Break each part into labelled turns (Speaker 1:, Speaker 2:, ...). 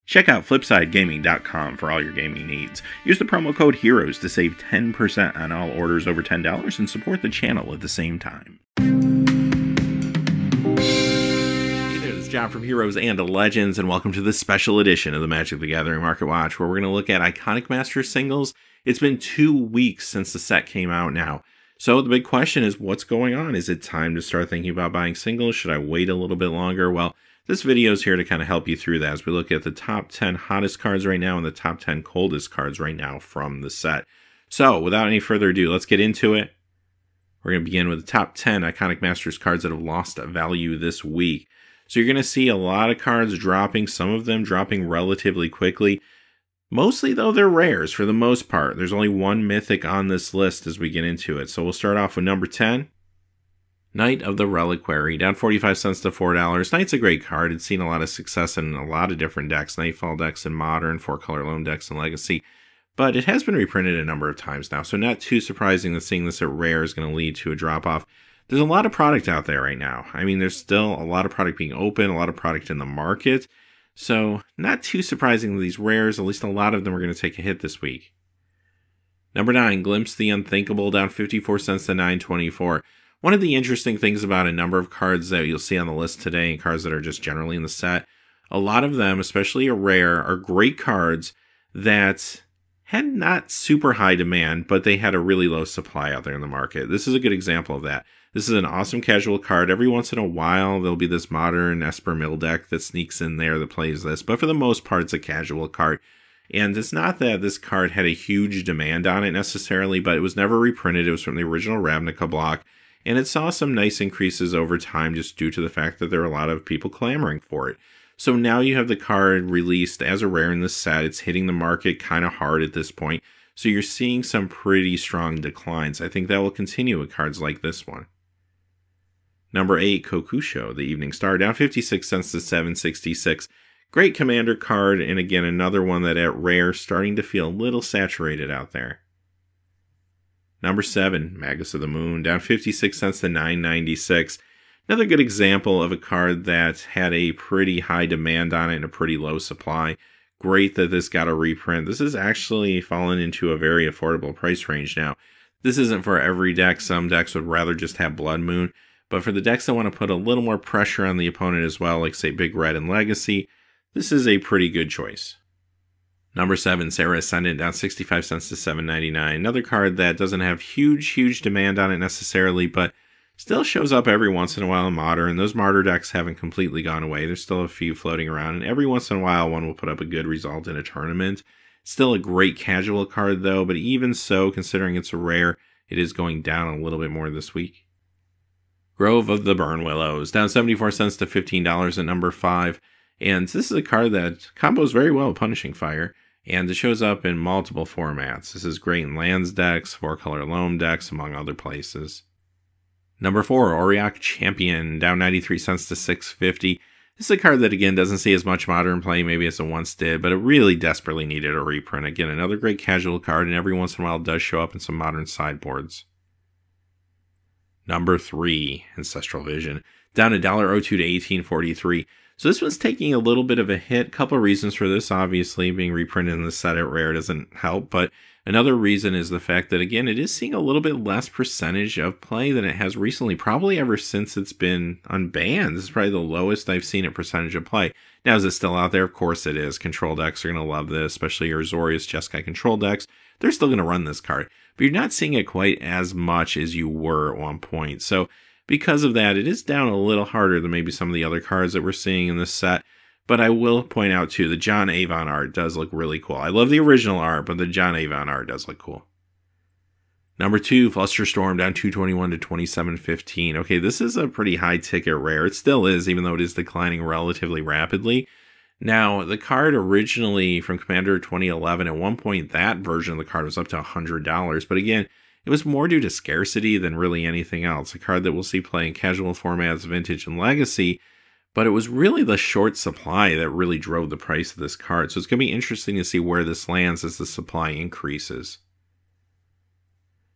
Speaker 1: Check out FlipsideGaming.com for all your gaming needs. Use the promo code HEROES to save 10% on all orders over $10 and support the channel at the same time. Hey there, this is John from Heroes and Legends, and welcome to this special edition of the Magic the Gathering Market Watch, where we're going to look at Iconic Masters singles. It's been 2 weeks since the set came out now. So the big question is, what's going on? Is it time to start thinking about buying singles? Should I wait a little bit longer? Well, this video is here to kind of help you through that as we look at the top 10 hottest cards right now and the top 10 coldest cards right now from the set. So without any further ado, let's get into it. We're going to begin with the top 10 Iconic Masters cards that have lost value this week. So you're going to see a lot of cards dropping, some of them dropping relatively quickly. Mostly, though, they're rares for the most part. There's only one mythic on this list as we get into it. So we'll start off with number 10. Knight of the Reliquary, down 45 cents to $4. Knight's a great card. It's seen a lot of success in a lot of different decks. Nightfall decks in Modern, 4-color loan decks in Legacy. But it has been reprinted a number of times now, so not too surprising that seeing this at rare is going to lead to a drop-off. There's a lot of product out there right now. I mean, there's still a lot of product being open, a lot of product in the market. So not too surprising that these rares, at least a lot of them, are going to take a hit this week. Number 9, Glimpse the Unthinkable, down 54 cents to $9.24. One of the interesting things about a number of cards that you'll see on the list today and cards that are just generally in the set, a lot of them, especially a rare, are great cards that had not super high demand, but they had a really low supply out there in the market. This is a good example of that. This is an awesome casual card. Every once in a while, there'll be this modern Esper Mill deck that sneaks in there that plays this, but for the most part, it's a casual card. And it's not that this card had a huge demand on it necessarily, but it was never reprinted. It was from the original Ravnica block. And it saw some nice increases over time just due to the fact that there are a lot of people clamoring for it. So now you have the card released as a rare in this set. It's hitting the market kind of hard at this point. So you're seeing some pretty strong declines. I think that will continue with cards like this one. Number 8, Kokusho, the Evening Star, down 56 cents to $7.66. Great commander card, and again, another one that at rare starting to feel a little saturated out there. Number 7, Magus of the Moon, down 56 cents to $9.96. Another good example of a card that had a pretty high demand on it and a pretty low supply. Great that this got a reprint. This has actually fallen into a very affordable price range now. This isn't for every deck. Some decks would rather just have Blood Moon. But for the decks that want to put a little more pressure on the opponent as well, like say Big Red and Legacy, this is a pretty good choice. Number 7, Sarah Ascendant, down 65 cents to $7.99. Another card that doesn't have huge demand on it necessarily, but still shows up every once in a while in Modern. Those Martyr decks haven't completely gone away. There's still a few floating around, and every once in a while one will put up a good result in a tournament. Still a great casual card though, but even so, considering it's a rare, it is going down a little bit more this week. Grove of the Burn Willows, down 74 cents to $15 at number 5. And this is a card that combos very well with Punishing Fire. And it shows up in multiple formats. This is great in lands decks, 4-color loam decks, among other places. Number 4, Auriok Champion, down 93 cents to $6.50. This is a card that, again, doesn't see as much modern play maybe as it once did, but it really desperately needed a reprint. Again, another great casual card, and every once in a while it does show up in some modern sideboards. Number 3, Ancestral Vision, down $1.02 to $18.43. So this one's taking a little bit of a hit. Couple reasons for this, obviously, being reprinted in the set at rare doesn't help, but another reason is the fact that, again, it is seeing a little bit less percentage of play than it has recently, probably ever since it's been unbanned. This is probably the lowest I've seen a percentage of play. Now, is it still out there? Of course it is. Control decks are going to love this, especially your Azorius Jeskai control decks. They're still going to run this card, but you're not seeing it quite as much as you were at one point. So because of that, it is down a little harder than maybe some of the other cards that we're seeing in this set. But I will point out, too, the John Avon art does look really cool. I love the original art, but the John Avon art does look cool. Number 2, Flusterstorm, down $2.21 to $27.15. Okay, this is a pretty high-ticket rare. It still is, even though it is declining relatively rapidly. Now, the card originally from Commander 2011, at one point, that version of the card was up to $100. But again, it was more due to scarcity than really anything else. A card that we'll see play in casual formats, Vintage, and Legacy. But it was really the short supply that really drove the price of this card. So it's going to be interesting to see where this lands as the supply increases.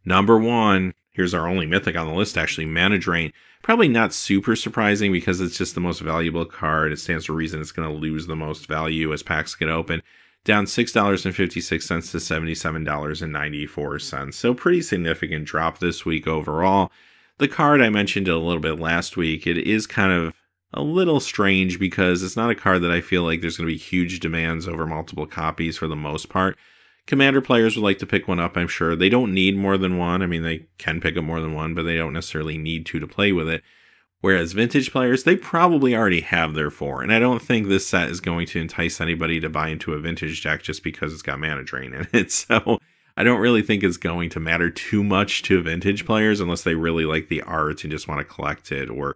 Speaker 1: Number 1, Here's our only mythic on the list, actually, Mana Drain. Probably not super surprising because it's just the most valuable card. It stands to reason it's going to lose the most value as packs get open. Down $6.56 to $77.94. So pretty significant drop this week overall. The card I mentioned a little bit last week, it is kind of a little strange because it's not a card that I feel like there's going to be huge demands over multiple copies for the most part. Commander players would like to pick one up, I'm sure. They don't need more than one. I mean, they can pick up more than one, but they don't necessarily need to play with it. Whereas Vintage players, they probably already have their 4. And I don't think this set is going to entice anybody to buy into a Vintage deck just because it's got Mana Drain in it. So I don't really think it's going to matter too much to Vintage players unless they really like the art and just want to collect it or,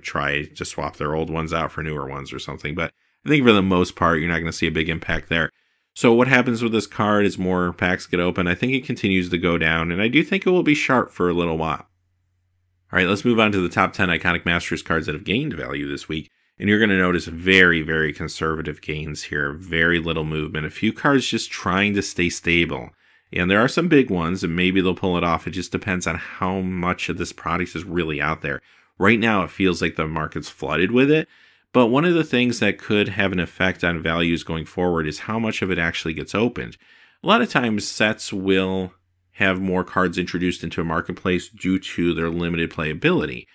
Speaker 1: try to swap their old ones out for newer ones or something. But I think for the most part, you're not going to see a big impact there. So what happens with this card is more packs get open. I think it continues to go down, and I do think it will be sharp for a little while. All right, let's move on to the top 10 Iconic Masters cards that have gained value this week. And you're going to notice very, very conservative gains here. Very little movement. A few cards just trying to stay stable. And there are some big ones, and maybe they'll pull it off. It just depends on how much of this product is really out there. Right now, it feels like the market's flooded with it. But one of the things that could have an effect on values going forward is how much of it actually gets opened. A lot of times sets will have more cards introduced into a marketplace due to their limited playability.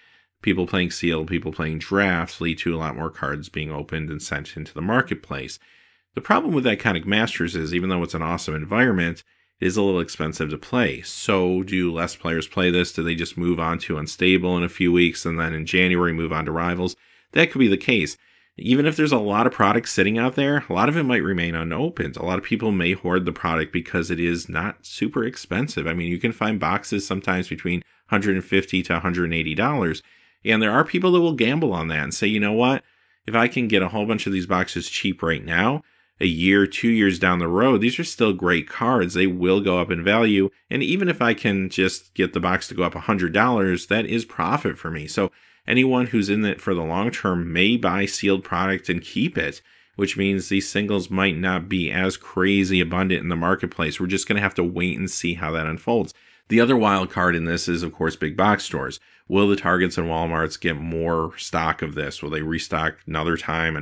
Speaker 1: People playing sealed, people playing drafts lead to a lot more cards being opened and sent into the marketplace. The problem with Iconic Masters is, even though it's an awesome environment, it is a little expensive to play. So do less players play this? Do they just move on to Unstable in a few weeks and then in January move on to Rivals? That could be the case. Even if there's a lot of product sitting out there, a lot of it might remain unopened. A lot of people may hoard the product because it is not super expensive. I mean, you can find boxes sometimes between $150 to $180. And there are people that will gamble on that and say, you know what? If I can get a whole bunch of these boxes cheap right now, a year, 2 years down the road, these are still great cards. They will go up in value. And even if I can just get the box to go up $100, that is profit for me. So anyone who's in it for the long term may buy sealed product and keep it, which means these singles might not be as crazy abundant in the marketplace. We're just going to have to wait and see how that unfolds. The other wild card in this is, of course, big box stores. Will the Targets and Walmarts get more stock of this? Will they restock another time,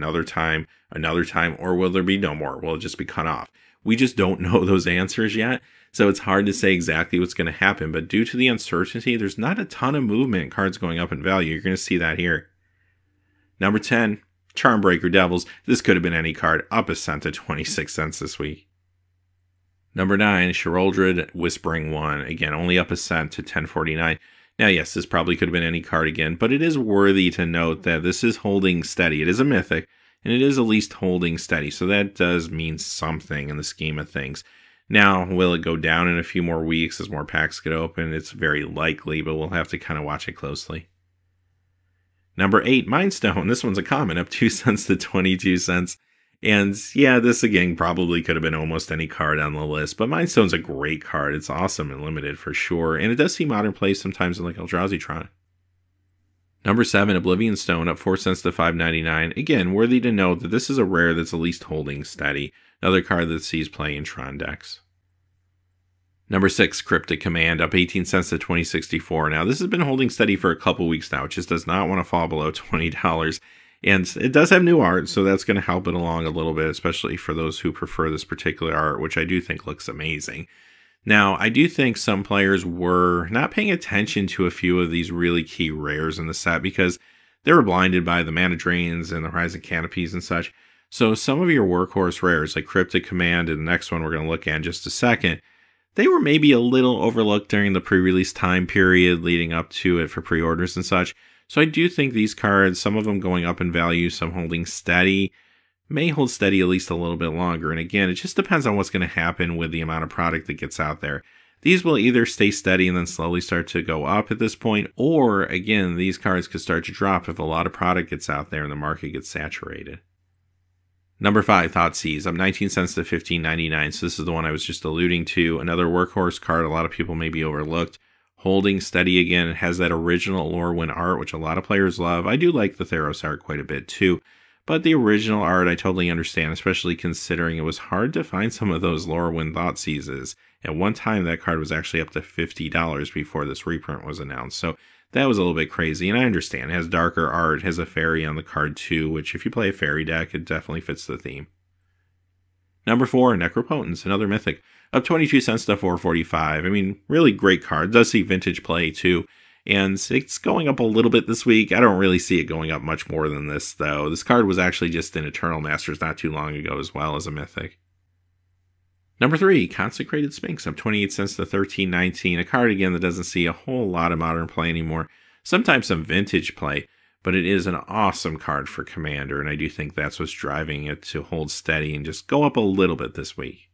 Speaker 1: or will there be no more? Will it just be cut off? We just don't know those answers yet. So it's hard to say exactly what's going to happen, but due to the uncertainty, there's not a ton of movement in cards going up in value. You're going to see that here. Number 10, Charmbreaker Devils. This could have been any card, up a cent to 26 cents this week. Number 9, Sheroldred Whispering One. Again, only up a cent to 10.49. Now, yes, this probably could have been any card again, but it is worthy to note that this is holding steady. It is a mythic, and it is at least holding steady, so that does mean something in the scheme of things. Now, will it go down in a few more weeks as more packs get open? It's very likely, but we'll have to kind of watch it closely. Number 8, Mindstone. This one's a common, up 2 cents to 22 cents. And yeah, this again probably could have been almost any card on the list, but Mindstone's a great card. It's awesome and limited for sure, and it does see modern play sometimes in like Eldrazi Tron. Number 7, Oblivion Stone, up 4 cents to 5.99. Again, worthy to note that this is a rare that's at least holding steady. Another card that sees play in Tron decks. Number 6, Cryptic Command, up 18 cents to 20.64. Now, this has been holding steady for a couple weeks now. It just does not want to fall below $20. And it does have new art, so that's going to help it along a little bit, especially for those who prefer this particular art, which I do think looks amazing. Now, I do think some players were not paying attention to a few of these really key rares in the set because they were blinded by the Mana Drains and the Horizon Canopies and such. So some of your workhorse rares, like Cryptic Command and the next one we're going to look at in just a second, they were maybe a little overlooked during the pre-release time period leading up to it for pre-orders and such. So I do think these cards, some of them going up in value, some holding steady, may hold steady at least a little bit longer. And again, it just depends on what's going to happen with the amount of product that gets out there. These will either stay steady and then slowly start to go up at this point, or again, these cards could start to drop if a lot of product gets out there and the market gets saturated. Number 5, Thoughtseize, up 19 cents to 15.99. So this is the one I was just alluding to. Another workhorse card a lot of people maybe overlooked. Holding steady again. It has that original Lorwyn art, which a lot of players love. I do like the Theros art quite a bit too. But the original art I totally understand, especially considering it was hard to find some of those Lorwyn Thoughtseizes. At one time, that card was actually up to $50 before this reprint was announced, so that was a little bit crazy, and I understand. It has darker art, has a fairy on the card too, which if you play a fairy deck, it definitely fits the theme. Number 4, Necropotence, another mythic, up 22 cents to $4.45. I mean, really great card. Does see vintage play too. And it's going up a little bit this week. I don't really see it going up much more than this, though. This card was actually just in Eternal Masters not too long ago as well as a mythic. Number 3, Consecrated Sphinx, up 28 cents to $13.19. A card, again, that doesn't see a whole lot of modern play anymore. Sometimes some vintage play, but it is an awesome card for Commander, and I do think that's what's driving it to hold steady and just go up a little bit this week.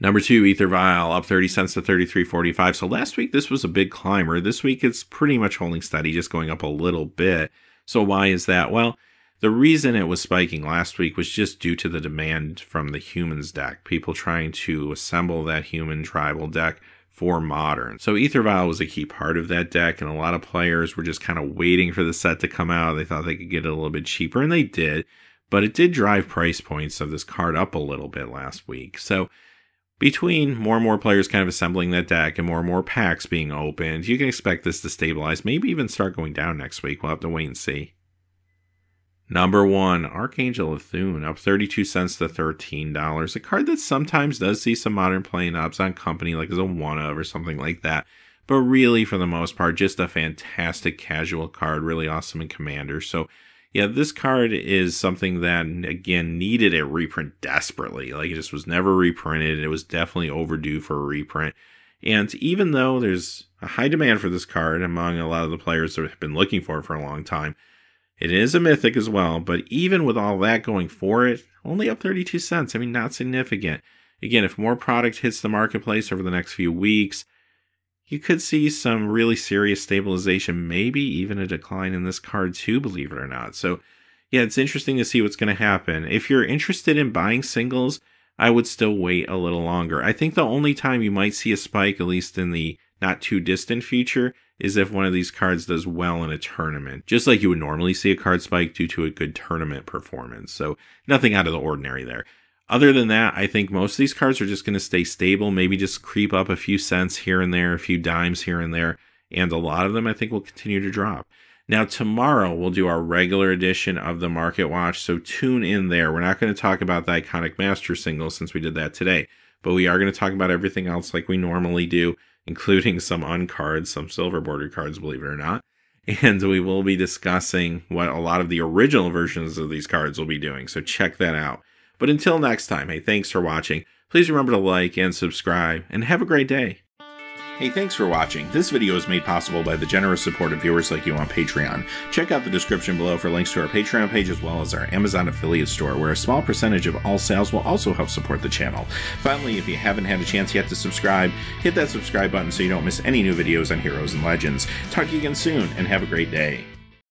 Speaker 1: Number 2, Aether Vial, up 30 cents to $33.45. So last week, this was a big climber. This week, it's pretty much holding steady, just going up a little bit. So why is that? Well, the reason it was spiking last week was just due to the demand from the Humans deck. People trying to assemble that human tribal deck for Modern. So Aether Vial was a key part of that deck, and a lot of players were just kind of waiting for the set to come out. They thought they could get it a little bit cheaper, and they did. But it did drive price points of this card up a little bit last week. So between more and more players kind of assembling that deck and more packs being opened, you can expect this to stabilize, maybe even start going down next week. We'll have to wait and see. Number 1, Archangel of Thune, up 32 cents to $13. A card that sometimes does see some modern play in Obs on Company, like as a one-of or something like that. But really, for the most part, just a fantastic casual card, really awesome in Commander. So yeah, this card is something that, again, needed a reprint desperately. Like, it just was never reprinted. It was definitely overdue for a reprint. And even though there's a high demand for this card among a lot of the players that have been looking for it for a long time, it is a mythic as well. But even with all that going for it, only up 32 cents. I mean, not significant. Again, if more product hits the marketplace over the next few weeks, you could see some really serious stabilization, maybe even a decline in this card too, believe it or not. So yeah, it's interesting to see what's going to happen. If you're interested in buying singles, I would still wait a little longer. I think the only time you might see a spike, at least in the not too distant future, is if one of these cards does well in a tournament. Just like you would normally see a card spike due to a good tournament performance. So nothing out of the ordinary there. Other than that, I think most of these cards are just going to stay stable, maybe just creep up a few cents here and there, a few dimes here and there, and a lot of them I think will continue to drop. Now tomorrow we'll do our regular edition of the Market Watch, so tune in there. We're not going to talk about the Iconic Master singles since we did that today, but we are going to talk about everything else like we normally do, including some uncards, some silver bordered cards, believe it or not. And we will be discussing what a lot of the original versions of these cards will be doing, so check that out. But until next time, hey, thanks for watching. Please remember to like and subscribe, and have a great day. Hey, thanks for watching. This video is made possible by the generous support of viewers like you on Patreon. Check out the description below for links to our Patreon page as well as our Amazon affiliate store, where a small percentage of all sales will also help support the channel. Finally, if you haven't had a chance yet to subscribe, hit that subscribe button so you don't miss any new videos on Heroes and Legends. Talk to you again soon, and have a great day.